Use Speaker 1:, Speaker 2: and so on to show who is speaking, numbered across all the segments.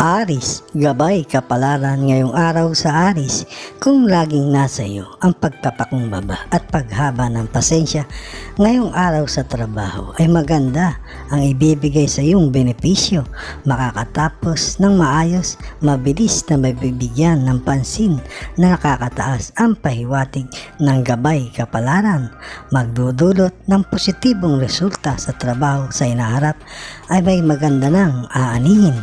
Speaker 1: Aris, gabay kapalaran ngayong araw sa Aris kung laging nasa iyo ang pagpapakumbaba at paghaba ng pasensya ngayong araw sa trabaho ay maganda ang ibibigay sa iyong benepisyo, makakatapos ng maayos, mabilis na mabibigyan ng pansin na nakakataas ang pahiwatig ng gabay kapalaran, magdudulot ng positibong resulta sa trabaho sa inaharap ay may maganda ng aanihin.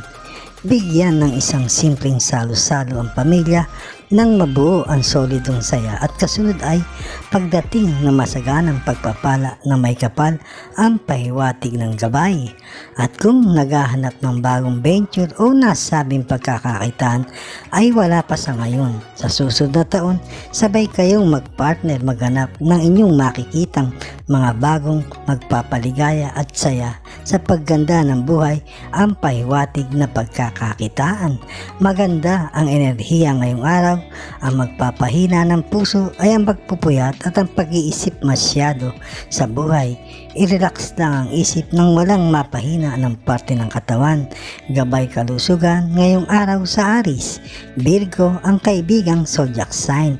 Speaker 1: Bigyan ng isang simpleng salo-salo ang pamilya nang mabuo ang solidong saya at kasunod ay pagdating ng masaganang pagpapala na may kapal ang pahiwatig ng gabay. At kung naghahanap ng bagong venture o nasabing pagkakakitaan ay wala pa sa ngayon. Sa susunod na taon, sabay kayong magpartner maghanap ng inyong makikitang mga bagong magpapaligaya at saya sa pagganda ng buhay ang pahiwatig na pagkakakitaan. Maganda ang enerhiya ngayong araw. Ang magpapahina ng puso ay ang pagpupuyat at ang pag-iisip masyado sa buhay. I-relax lang ang isip nang walang mapahina ng parte ng katawan. Gabay kalusugan ngayong araw sa Aris. Virgo ang kaibigang zodiac sign.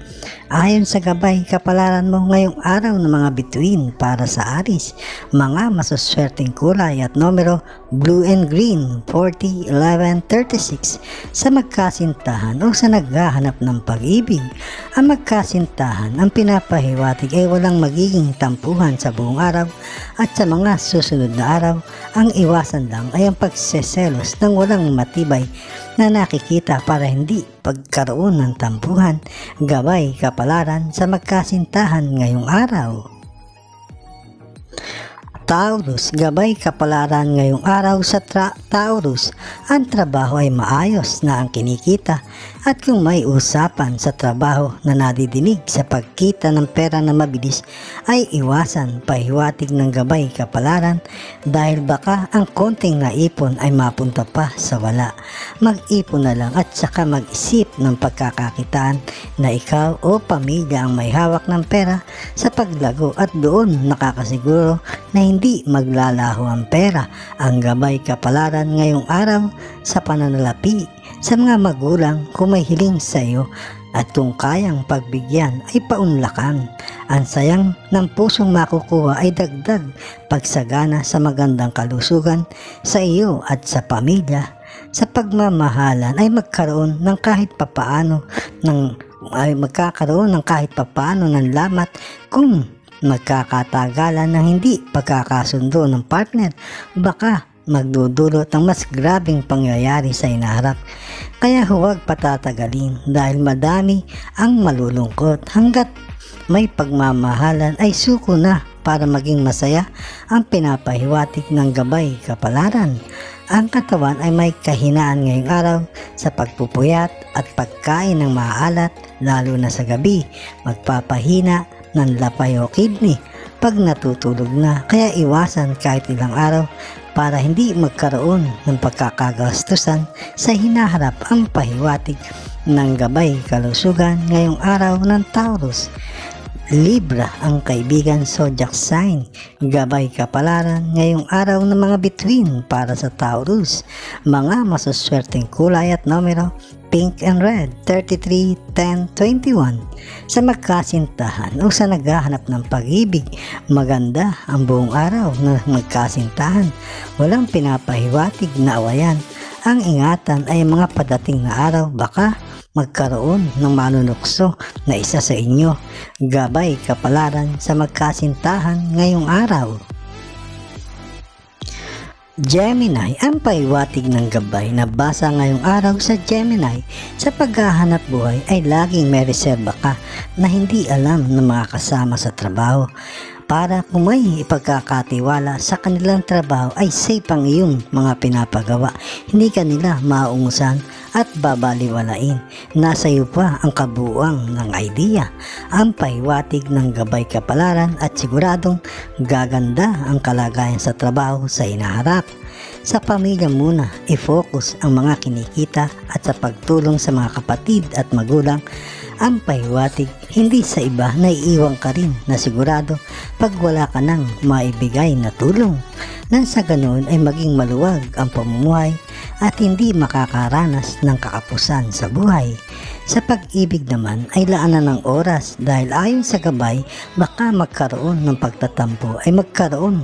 Speaker 1: Ayon sa gabay kapalaran mo ngayong araw ng mga bituin para sa Aris, mga masuswerteng kulay at numero blue and green, 40, 11, 36 sa magkasintahan o sa naghahanap ng pag-ibig. Ang magkasintahan ang pinapahiwatig ay walang magiging tampuhan sa buong araw at sa mga susunod na araw ang iwasan lang ay ang pagseselos ng walang matibay na nakikita para hindi pagkaroon ng tampuhan. Gabay kapalaran sa magkasintahan ngayong araw. Taurus, gabay kapalaran ngayong araw sa Taurus. Ang trabaho ay maayos na ang kinikita at kung may usapan sa trabaho na nadidinig sa pagkita ng pera na mabilis ay iwasan pahiwatig ng gabay kapalaran dahil baka ang konting naipon ay mapunta pa sa wala. Mag-ipon na lang at saka mag-isip ng pagkakakitaan na ikaw o pamilya ang may hawak ng pera sa paglago at doon nakakasiguro na hindi maglalaho ang pera. Ang gabay kapalaran ngayong araw sa pananalapi sa mga magulang kung may hiling sa iyo at kung kayang pagbigyan ay paunlakan. Ang sayang ng pusong makukuha ay dagdag pagsagana sa magandang kalusugan sa iyo at sa pamilya. Sa pagmamahalan ay magkakaroon ng kahit papaano ng lamat kung magkakatagalan ng hindi pagkakasundo ng partner. Baka magdudulot ng mas grabing pangyayari sa inaharap. Kaya huwag patatagalin dahil madami ang malulungkot. Hanggat may pagmamahalan ay suko na para maging masaya ang pinapahiwatig ng gabay kapalaran. Ang katawan ay may kahinaan ngayong araw sa pagpupuyat at pagkain ng maalat lalo na sa gabi. Magpapahina ng lapay o kidney pag natutulog na, kaya iwasan kahit ilang araw para hindi magkaroon ng pagkakagastusan sa hinaharap. Ang pahiwatig ng gabay kalusugan ngayong araw ng Taurus. Libra ang kaibigan zodiac sign. Gabay kapalaran ngayong araw ng mga bituin para sa Taurus. Mga masuswerteng kulay at numero pink and red, 33, 10, 21. Sa magkasintahan o sa naghahanap ng pag-ibig, maganda ang buong araw na magkasintahan. Walang pinapahiwatig na awayan. Ang ingatan ay mga padating na araw, baka magkaroon ng manunukso na isa sa inyo. Gabay kapalaran sa magkasintahan ngayong araw. Gemini, ang pahiwatig ng gabay na basa ngayong araw sa Gemini. Sa paghahanap buhay ay laging may reserba ka na hindi alam ng mga kasama sa trabaho. para kung may ipagkakatiwala sa kanilang trabaho ay safe ang iyong mga pinapagawa. Hindi ka nila maungusan at babaliwalain. Nasa iyo pa ang kabuuan ng idea, ang pahiwatig ng gabay kapalaran at siguradong gaganda ang kalagayan sa trabaho sa inaharap. Sa pamilya muna, i-focus ang mga kinikita at sa pagtulong sa mga kapatid at magulang. Ang pahiwatig, hindi sa iba na iiwan ka rin na sigurado pag wala ka nang maibigay na tulong. Nang sa ganoon ay maging maluwag ang pamumuhay at hindi makakaranas ng kakapusan sa buhay. Sa pag-ibig naman ay laanan ng oras dahil ayon sa gabay baka magkaroon ng pagtatampo ay magkaroon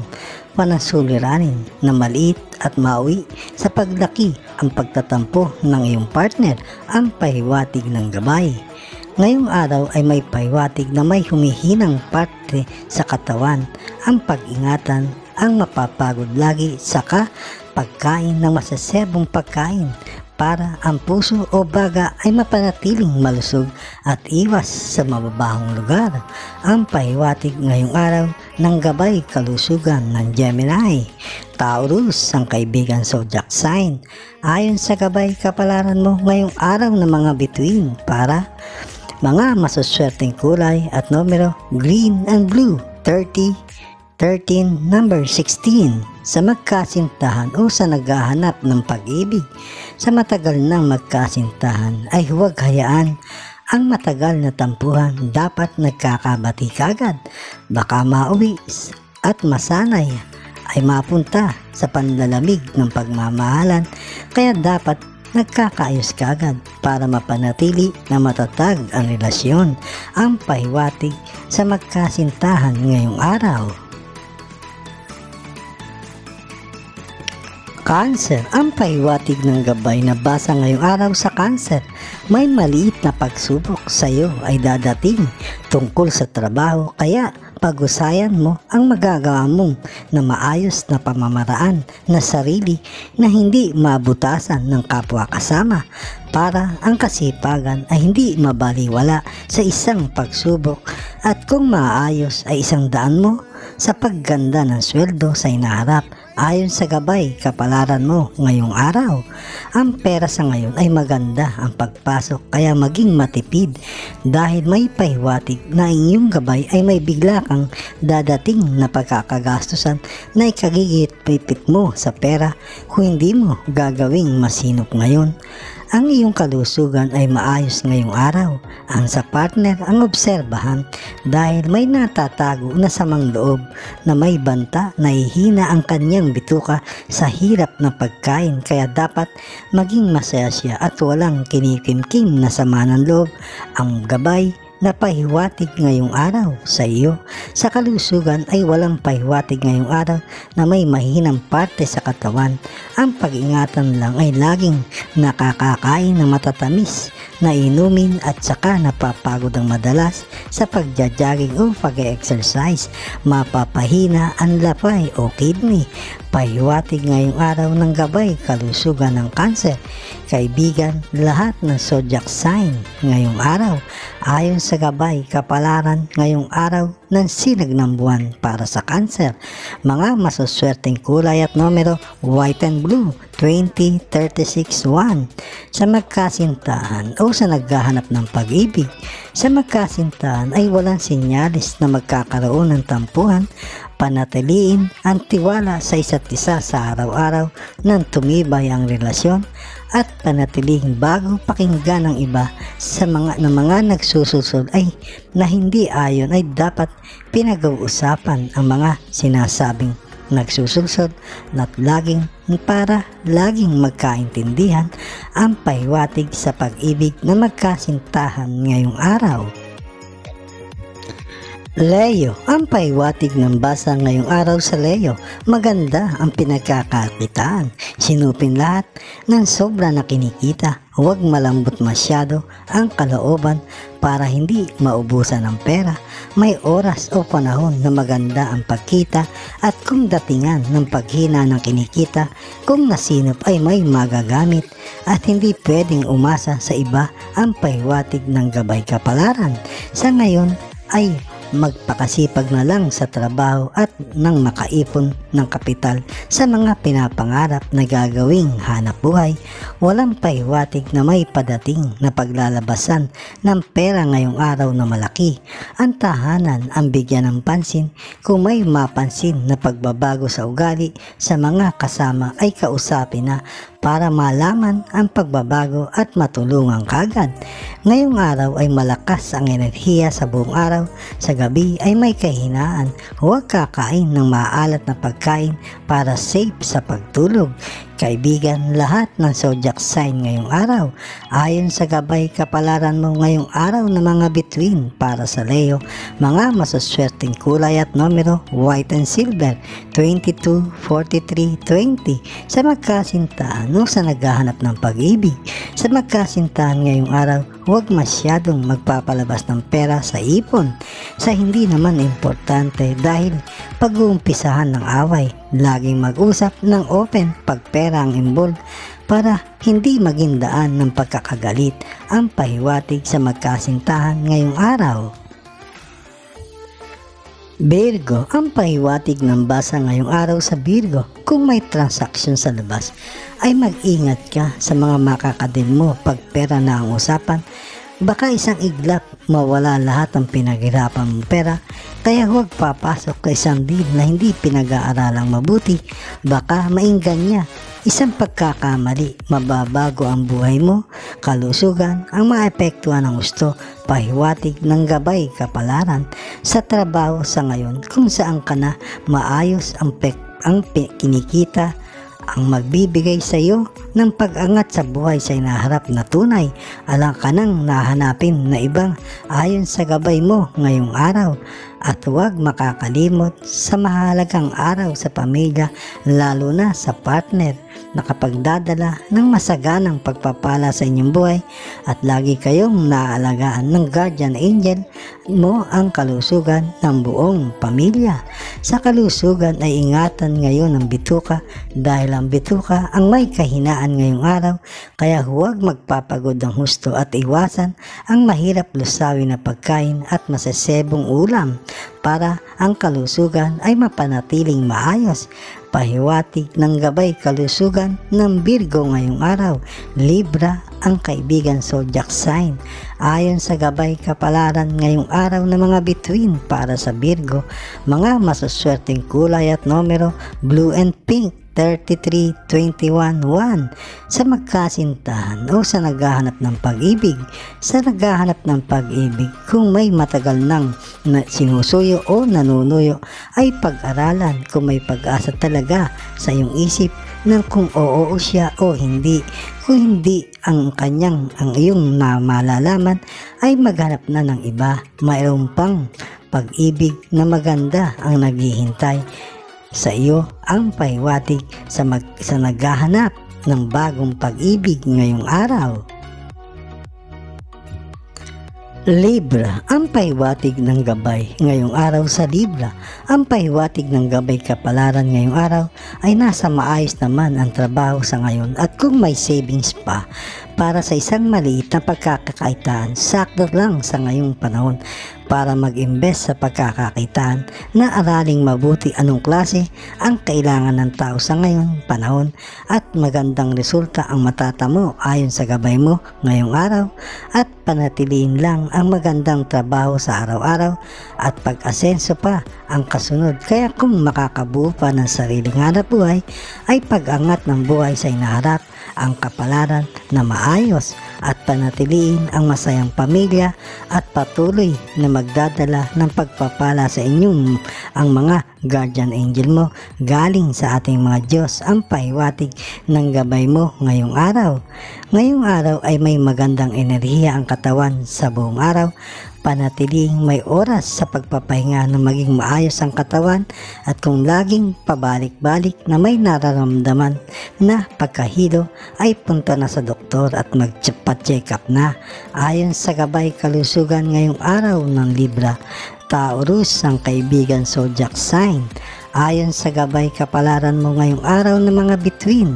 Speaker 1: pa ng suliranin na maliit at mauwi sa paglaki ang pagtatampo ng iyong partner. Ang pahiwatig ng gabay ngayong araw ay may pahiwatig na may humihinang parte sa katawan. Ang pag-ingatan ang mapapagod lagi saka pagkain ng masaserbong pagkain para ang puso o baga ay mapanatiling malusog at iwas sa mababahong lugar. Ang pahiwatig ngayong araw ng gabay kalusugan ng Gemini. Taurus ang kaibigan zodiac sign. Ayon sa gabay kapalaran mo ngayong araw ng mga bituin para mga masuswerteng kulay at numero green and blue, 30, 13, number 16. Sa magkasintahan o sa naghahanap ng pag-ibig, sa matagal ng magkasintahan ay huwag hayaan ang matagal na tampuhan. Dapat nagkakabati kagad, baka mauwi at masanay ay mapunta sa panlalamig ng pagmamahalan, kaya dapat nagkakaayos kagad para mapanatili na matatag ang relasyon. Ang pahiwatig sa magkasintahan ngayong araw. Cancer, ang pahiwatig ng gabay na basa ngayong araw sa Cancer. May maliit na pagsubok sa iyo ay dadating tungkol sa trabaho, kaya pag-usayan mo ang magagawa mong na maayos na pamamaraan na sarili na hindi mabutasan ng kapwa kasama para ang kasipagan ay hindi mabaliwala sa isang pagsubok, at kung maayos ay isang daan mo sa pagganda ng sweldo sa inaharap. Ayon sa gabay kapalaran mo ngayong araw, ang pera sa ngayon ay maganda ang pagpasok, kaya maging matipid dahil may pahiwatig na inyong gabay ay may bigla kang dadating na pagkakagastusan na ikagigit-pipit mo sa pera kung hindi mo gagawing masinop ngayon. Ang iyong kalusugan ay maayos ngayong araw. Ang sa partner ang obserbahan dahil may natatago na samang loob na may banta na ihina ang kanyang bituka sa hirap ng pagkain, kaya dapat maging masaya siya at walang kinikimkim na sama ng loob. Ang gabay na pahiwatig ngayong araw sa iyo. Sa kalusugan ay walang pahiwatig ngayong araw na may mahinang parte sa katawan. Ang pag-ingatan lang ay laging nakakakain ng matatamis na inumin at saka napapagod ang madalas sa pagja-jogging o pag-exercise. Mapapahina ang lapay o kidney. Pahiwatig ngayong araw ng gabay kalusugan ng Cancer. Kaibigan, lahat ng zodiac sign ngayong araw ayon sa gabay kapalaran ngayong araw ng sinag ng buwan para sa Cancer. Mga masuswerteng kulay at numero white and blue, 20, 36, 1. Sa magkasintahan o sa naghahanap ng pag-ibig, sa magkasintahan ay walang sinyalis na magkakaroon ng tampuhan. Panatiliin ang tiwala sa isa't isa sa araw-araw nang tumibay ang relasyon, at panatiling bago pakinggan ng iba sa mga nagsususunod ay na hindi ayon ay dapat pinag-uusapan ang mga sinasabing nagsususunod at laging para laging magkaintindihan. Ang pahiwatig sa pag-ibig na magkasintahan ngayong araw. Leo, ang pahiwatig ng basa ngayong araw sa Leo, maganda ang pinagkakakitaan. Sinupin lahat ng sobra na kinikita. Huwag malambot masyado ang kalooban para hindi maubusan ng pera. May oras o panahon na maganda ang pagkita, at kung datingan ng paghina ng kinikita, kung nasinop ay may magagamit at hindi pwedeng umasa sa iba. Ang pahiwatig ng gabay kapalaran sa ngayon ay magpakasipag na lang sa trabaho at nang makaipon ng kapital sa mga pinapangarap na gagawing hanap buhay. Walang pahiwatig na may padating na paglalabasan ng pera ngayong araw na malaki. Ang tahanan ang bigyan ng pansin kung may mapansin na pagbabago sa ugali sa mga kasama ay kausapin na para malaman ang pagbabago at matulungan kagad. Ngayong araw ay malakas ang enerhiya sa buong araw. Sa gabi ay may kahinaan. Huwag kakain ng maalat na pagkain para safe sa pagtulog. Kaibigan, lahat ng zodiac sign ngayong araw. Ayon sa gabay kapalaran mo ngayong araw na mga bituin para sa Leo, mga masuswerteng kulay at numero, white and silver, 22, 43, 20. Sa magkasintahan o sa naghahanap ng pag-ibig. Sa magkasintahan ngayong araw, huwag masyadong magpapalabas ng pera sa ipon. Sa hindi naman importante dahil pag-uumpisahan ng away, laging mag-usap ng open pag pera ang involved para hindi maging daan ng pagkakagalit ang pahiwatig sa magkasintahan ngayong araw. Virgo, ang pahiwatig ng basa ngayong araw sa Virgo. Kung may transaksyon sa labas, ay mag-ingat ka sa mga makakadil mo pag pera na ang usapan. Baka isang iglap, mawala lahat ng pinaghirapan mong pera, kaya huwag papasok sa isang deal na hindi pinag-aaralang mabuti. Baka mainggan niya. Isang pagkakamali, mababago ang buhay mo, kalusugan, ang maepektuhan ng gusto, pahiwatig ng gabay kapalaran sa trabaho sa ngayon kung saan ka na maayos ang kinikita ang magbibigay sa iyo ng pag-angat sa buhay sa inaharap na tunay. Alam ka nang nahanapin na ibang ayon sa gabay mo ngayong araw. At huwag makakalimot sa mahalagang araw sa pamilya, lalo na sa partner, nakapagdadala ng masaganang pagpapala sa inyong buhay at lagi kayong naaalagaan ng guardian angel mo ang kalusugan ng buong pamilya. Sa kalusugan ay ingatan ngayon ang bituka dahil ang bituka ang may kahinaan ngayong araw, kaya huwag magpapagod ng husto at iwasan ang mahirap lusawin na pagkain at masasebong ulam para ang kalusugan ay mapanatiling maayos. Pahiwatig ng gabay kalusugan ng Virgo ngayong araw. Libra, ang kaibigan zodiac sign. Ayon sa gabay kapalaran ngayong araw ng mga bituin para sa Virgo, mga masuswerteng kulay at numero, blue and pink, 33, 21, 1. Sa magkasintahan o sa naghahanap ng pag-ibig. Sa naghahanap ng pag-ibig, kung may matagal nang sinusuyo o nanunuyo, ay pag-aralan kung may pag-asa talaga sa iyong isip ng kung oo siya o hindi. Kung hindi ang iyong malalaman, ay maghanap na ng iba. Mayroon pang pag-ibig na maganda ang naghihintay sa iyo. Ang pahiwatig sa naghahanap ng bagong pag-ibig ngayong araw. Libra, ang pahiwatig ng gabay ngayong araw sa Libra. Ang pahiwatig ng gabay kapalaran ngayong araw ay nasa maayos naman ang trabaho sa ngayon at kung may savings pa para sa isang maliit na pagkakakitaan, sakto lang sa ngayong panahon para mag-invest sa pagkakakitaan na araling mabuti anong klase ang kailangan ng tao sa ngayon panahon at magandang resulta ang matatamo ayon sa gabay mo ngayong araw at panatiliin lang ang magandang trabaho sa araw-araw at pag-asenso pa ang kasunod. Kaya kung makakabuo pa ng sariling hanap buhay ay pag-angat ng buhay sa inaharap ang kapalaran na maayos at panatiliin ang masayang pamilya at patuloy na magdadala ng pagpapala sa inyong ang mga guardian angel mo galing sa ating mga Diyos. Ang pahiwatig ng gabay mo ngayong araw. Ngayong araw ay may magandang enerhiya ang katawan sa buong araw. Panatiling may oras sa pagpapahinga na maging maayos ang katawan at kung laging pabalik-balik na may nararamdaman na pagkahilo ay punta na sa doktor at magpa-check up na. Ayon sa gabay kalusugan ngayong araw ng Libra, Taurus, ang kaibigan zodiac sign. ayon sa gabay kapalaran mo ngayong araw ng mga bituin.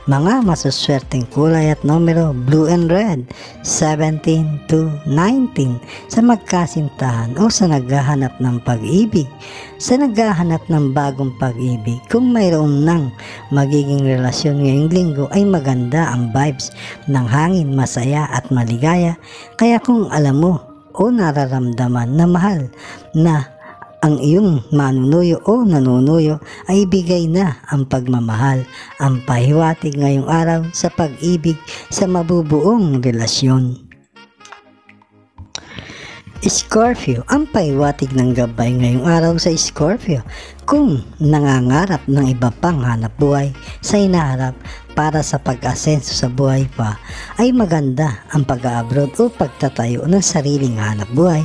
Speaker 1: Mga masuswerteng kulay at numero blue and red, 17 to 19 sa magkasintahan o sa naghahanap ng pag-ibig. Sa naghahanap ng bagong pag-ibig, kung mayroon nang magiging relasyon ngayong linggo ay maganda ang vibes ng hangin, masaya at maligaya. Kaya kung alam mo o nararamdaman na mahal na ang iyong manunuyo o nanunuyo, ay ibigay na ang pagmamahal, ang pahiwatig ngayong araw sa pag-ibig sa mabubuong relasyon. Scorpio, ang pahiwatig ng gabay ngayong araw sa Scorpio. Kung nangangarap ng iba pang hanap buhay sa hinaharap para sa pag-asenso sa buhay pa, ay maganda ang pag-abroad o pagtatayo ng sariling hanap buhay.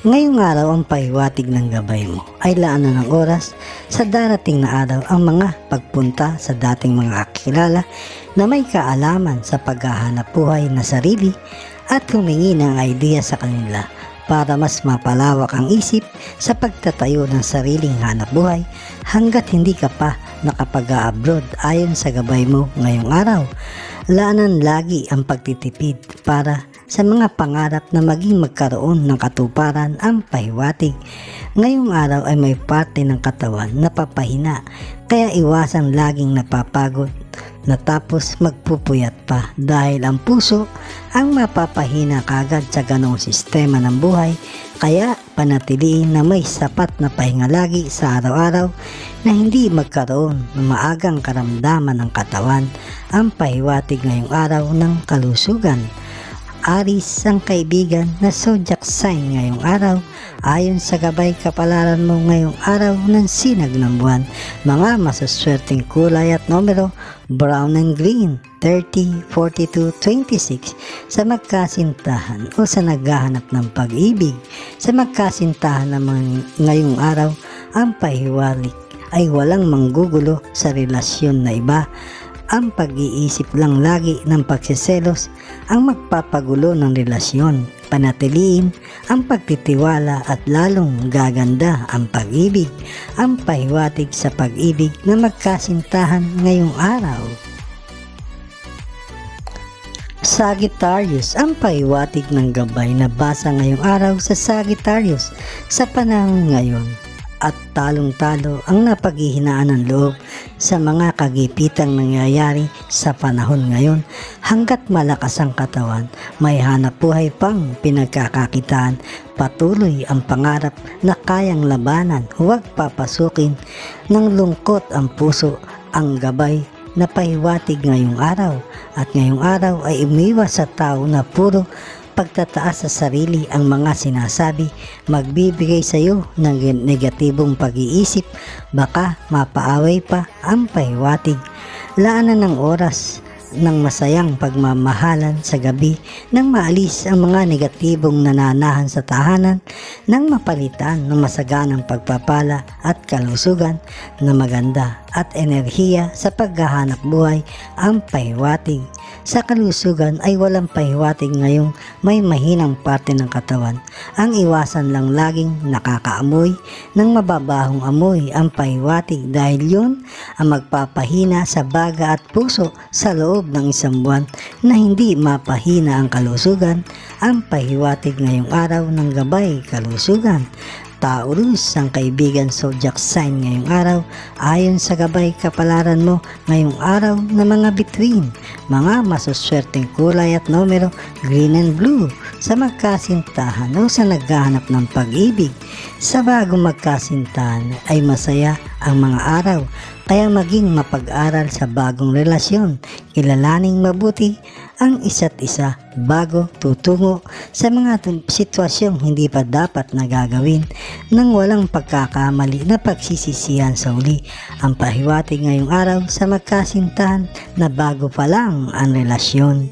Speaker 1: Ngayong araw ang pahiwatig ng gabay mo ay laanan ng oras sa darating na araw ang mga pagpunta sa dating mga kakilala na may kaalaman sa paghahanap buhay na sarili at humingi ng idea sa kanila para mas mapalawak ang isip sa pagtatayo ng sariling hanap buhay hanggat hindi ka pa nakapag-abroad ayon sa gabay mo ngayong araw. Laanan lagi ang pagtitipid para sa mga pangarap na maging magkaroon ng katuparan ang pahiwatig. Ngayong araw ay may parte ng katawan na papahina, kaya iwasan laging napapagod natapos magpupuyat pa dahil ang puso ang mapapahina kagad sa ganong sistema ng buhay. Kaya panatiliin na may sapat na pahinga lagi sa araw-araw na hindi magkaroon ng maagang karamdaman ng katawan. Ang pahiwatig ngayong araw ng kalusugan. Aris, ang kaibigan na zodiac sign ngayong araw, ayon sa gabay kapalaran mo ngayong araw ng sinag ng buwan. Mga masuswerteng kulay at numero brown and green, 30, 42, 26 sa magkasintahan o sa naghahanap ng pag-ibig. Sa magkasintahan naman ngayong araw, ang pahiwalik ay walang manggugulo sa relasyon na iba. Ang pag-iisip lang lagi ng pagsiselos ang magpapagulo ng relasyon. Panatiliin ang pagtitiwala at lalong gaganda ang pag-ibig. Ang pahiwatig sa pag-ibig na magkasintahan ngayong araw. Sagittarius, ang pahiwatig ng gabay na basa ngayong araw sa Sagittarius. Sa panahon ngayon at talong-talo ang napaghihinaan ng loob sa mga kagipitang nangyayari sa panahon ngayon. Hanggat malakas ang katawan, may hanap buhay pang pinagkakakitaan. Patuloy ang pangarap na kayang labanan. Huwag papasukin ng lungkot ang puso. Ang gabay na pahiwatig ngayong araw. At ngayong araw ay umiwas sa tao na puro pagtataas sa sarili ang mga sinasabi, magbibigay sa iyo ng negatibong pag-iisip, baka mapaaway pa ang pahiwatig. Laanan ng oras ng masayang pagmamahalan sa gabi nang maalis ang mga negatibong nananahan sa tahanan nang mapalitan ng masaganang pagpapala at kalusugan na maganda at enerhiya sa paghahanap buhay. Ang pahiwatig sa kalusugan ay walang pahiwatig ngayong may mahinang parte ng katawan. Ang iwasan lang laging nakakaamoy ng mababahong amoy ang pahiwatig dahil yun ang magpapahina sa baga at puso sa loob ng isang buwan na hindi mapahina ang kalusugan. Ang pahiwatig ngayong araw ng gabay kalusugan. Taurus, ang kaibigan zodiac sign ngayong araw, ayon sa gabay kapalaran mo ngayong araw na mga bituin. Mga masuswerteng kulay at numero green and blue sa magkasintahan o sa naghahanap ng pag-ibig. Sa bagong magkasintahan ay masaya ang mga araw, kaya maging mapag-aral sa bagong relasyon. Kilalaning mabuti ang isa't isa bago tutungo sa mga sitwasyong hindi pa dapat na gagawin nang walang pagkakamali na pagsisisihan sa uli. Ang pahiwatig ngayong araw sa magkasintahan na bago pa lang ang relasyon.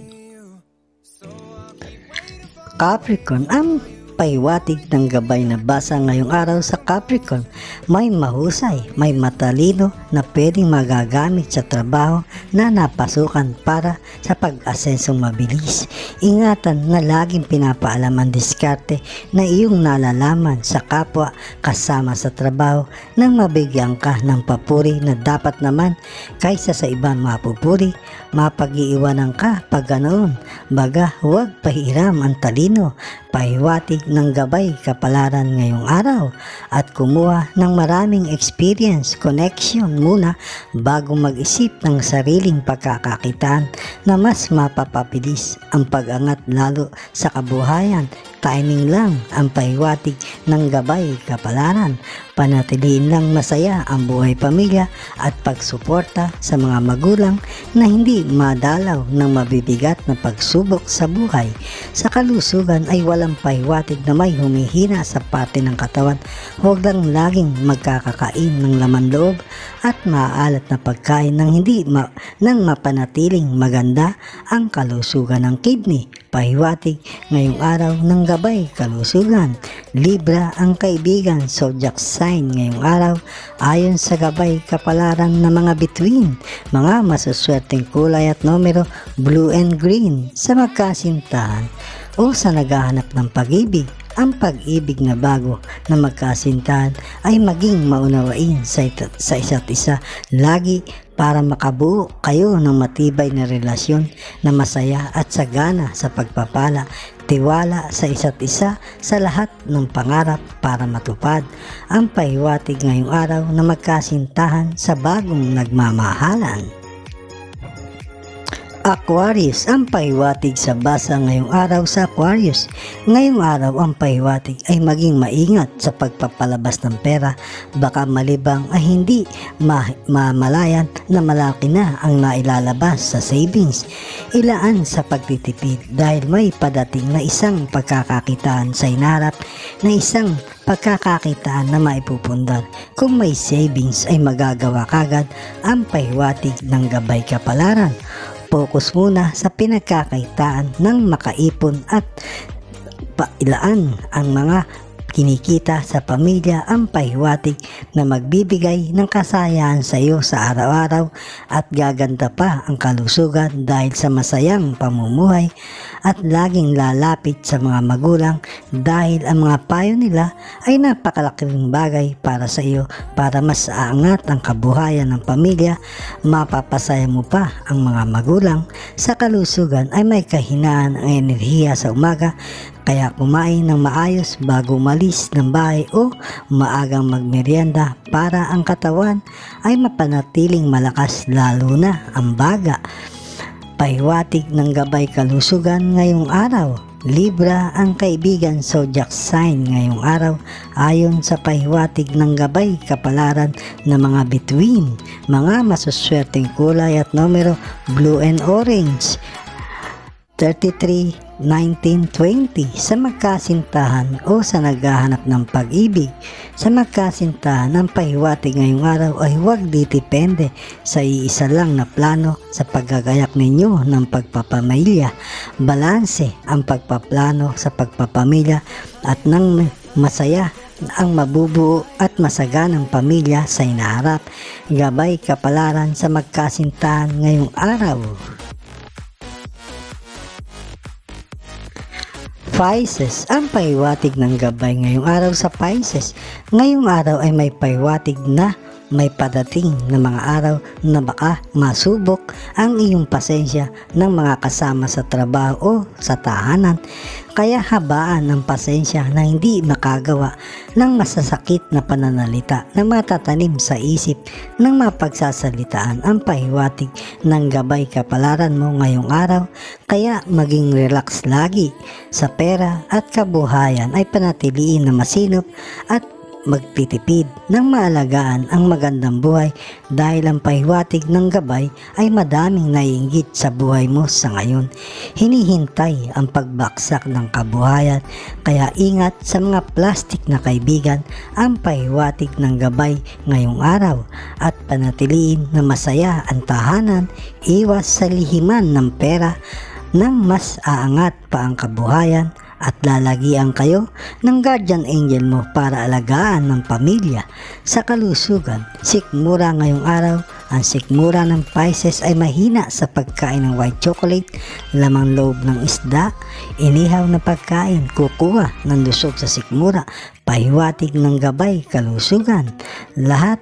Speaker 1: Capricorn, ang pahiwatig ng gabay na basa ngayong araw sa Capricorn. May mahusay, may matalino na pwedeng magagamit sa trabaho na napasukan para sa pag-asensong mabilis. Ingatan na laging pinapaalam ang diskarte na iyong nalalaman sa kapwa kasama sa trabaho nang mabigyan ka ng papuri na dapat naman kaysa sa ibang mapupuri, mapag-iiwanan ka pag ganoon. Baga, huwag pahiram ang talino, pahiwatig ng gabay kapalaran ngayong araw at kumuha ng maraming experience, connection muna bago mag-isip ng sariling pagkakakitaan na mas mapapabilis ang pag-angat lalo sa kabuhayan. Timing lang ang pahiwatig ng gabay kapalaran. Panatiliin lang masaya ang buhay pamilya at pagsuporta sa mga magulang na hindi madalaw ng mabibigat na pagsubok sa buhay. Sa kalusugan ay walang pahiwatig na may humihina sa parte ng katawan. Huwag lang laging magkakakain ng laman loob at maaalat na pagkain nang mapanatiling maganda ang kalusugan ng kidney. Pahiwatig ngayong araw ng gabay kalusugan. Libra ang kaibigan, zodiac sign ngayong araw ayon sa gabay kapalaran ng mga bituin. Mga masuswerteng kulay at numero blue and green sa magkasintahan o sa naghahanap ng pag-ibig. Ang pag-ibig na bago na magkasintahan ay maging maunawain sa isa't isa lagi para makabuo kayo ng matibay na relasyon na masaya at sagana sa pagpapala, tiwala sa isa't isa sa lahat ng pangarap para matupad. Ang pahiwatig ngayong araw na magkasintahan sa bagong nagmamahalan. Aquarius, ang pahiwatig sa basa ngayong araw sa Aquarius. Ngayong araw ang pahiwatig ay maging maingat sa pagpapalabas ng pera. Baka malibang ay hindi mamalayan na malaki na ang nailalabas sa savings. Ilaan sa pagtitipid dahil may padating na isang pagkakakitaan sa inarap na isang pagkakakitaan na maipupundar. Kung may savings ay magagawa kagad ang pahiwatig ng gabay kapalaran. Focus muna sa pinagkakaitaan ng makaipon at pailaan ang mga kinikita sa pamilya. Ang pahiwatig na magbibigay ng kasayahan sa iyo sa araw-araw at gaganda pa ang kalusugan dahil sa masayang pamumuhay at laging lalapit sa mga magulang dahil ang mga payo nila ay napakalaking bagay para sa iyo para mas aangat ang kabuhayan ng pamilya. Mapapasaya mo pa ang mga magulang. Sa kalusugan ay may kahinaan ang enerhiya sa umaga, kaya kumain ng maayos bago umalis ng bahay o maagang magmerienda para ang katawan ay mapanatiling malakas lalo na ang baga. Pahiwatig ng gabay kalusugan ngayong araw. Libra ang kaibigan, zodiac sign ngayong araw ayon sa pahiwatig ng gabay kapalaran ng mga bituin. Mga masuswerteng kulay at numero blue and orange. 33, 19, 20 sa magkasintahan o sa naghahanap ng pag-ibig. Sa magkasintahan, ang pahiwatig ngayong araw ay huwag ditipende sa iisa lang na plano sa paggagayak ninyo ng pagpapamilya. Balanse ang pagpaplano sa pagpapamilya at nang masaya ang mabubuo at masaganang pamilya sa inaharap. Gabay kapalaran sa magkasintahan ngayong araw. Pisces, ang pahiwatig ng gabay ngayong araw sa Pisces. Ngayong araw ay may pahiwatig na may padating na mga araw na baka masubok ang iyong pasensya ng mga kasama sa trabaho o sa tahanan. Kaya habaan ang pasensya na hindi makagawa ng masasakit na pananalita na matatanim sa isip ng mapagsasalitaan. Ang pahiwatig ng gabay kapalaran mo ngayong araw, kaya maging relax lagi sa pera at kabuhayan ay panatiliin na masinop at magtitipid ng maalagaan ang magandang buhay dahil ang pahiwatig ng gabay ay madaming naiinggit sa buhay mo sa ngayon. Hinihintay ang pagbaksak ng kabuhayan, kaya ingat sa mga plastic na kaibigan. Ang pahiwatig ng gabay ngayong araw at panatiliin na masaya ang tahanan, iwas sa lihiman ng pera nang mas aangat pa ang kabuhayan at lalagian kayo ng guardian angel mo para alagaan ng pamilya sa kalusugan. Sikmura ngayong araw. Ang sikmura ng Pisces ay mahina sa pagkain ng white chocolate, lamang loob ng isda, inihaw na pagkain, kukuha ng lusog sa sikmura, pahiwatig ng gabay, kalusugan. Lahat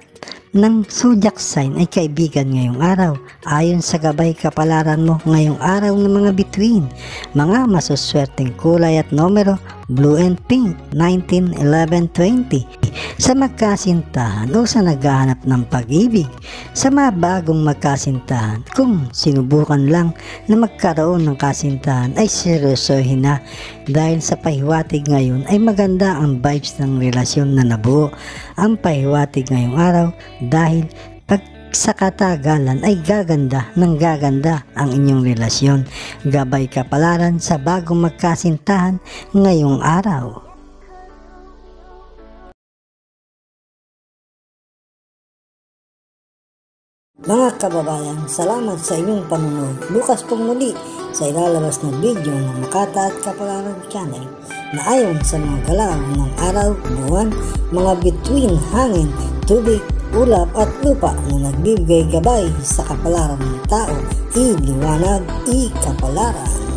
Speaker 1: ng zodiac sign ay kaibigan ngayong araw. Ayon sa gabay kapalaran mo ngayong araw ng mga bituin, mga masuswerteng kulay at numero, blue and pink, 19, 11, 20. Sa magkasintahan o sa naghahanap ng pag-ibig, sa mga bagong magkasintahan, kung sinubukan lang na magkaroon ng kasintahan ay seryosohin na, dahil sa pahiwatig ngayon ay maganda ang vibes ng relasyon na nabuo. Ang pahiwatig ngayong araw dahil pag sa katagalan ay gaganda ng gaganda ang inyong relasyon. Gabay kapalaran sa bagong magkasintahan ngayong araw. Mga kababayan, salamat sa inyong panonood. Bukas pong muli sa ilalabas na video ng Makata at Kapalaran Channel na ayon sa mga galaw ng araw, buwan, mga bituin, hangin, tubig, ulap at lupa na nagbibigay gabay sa kapalaran ng tao, iliwanag, ikapalaran.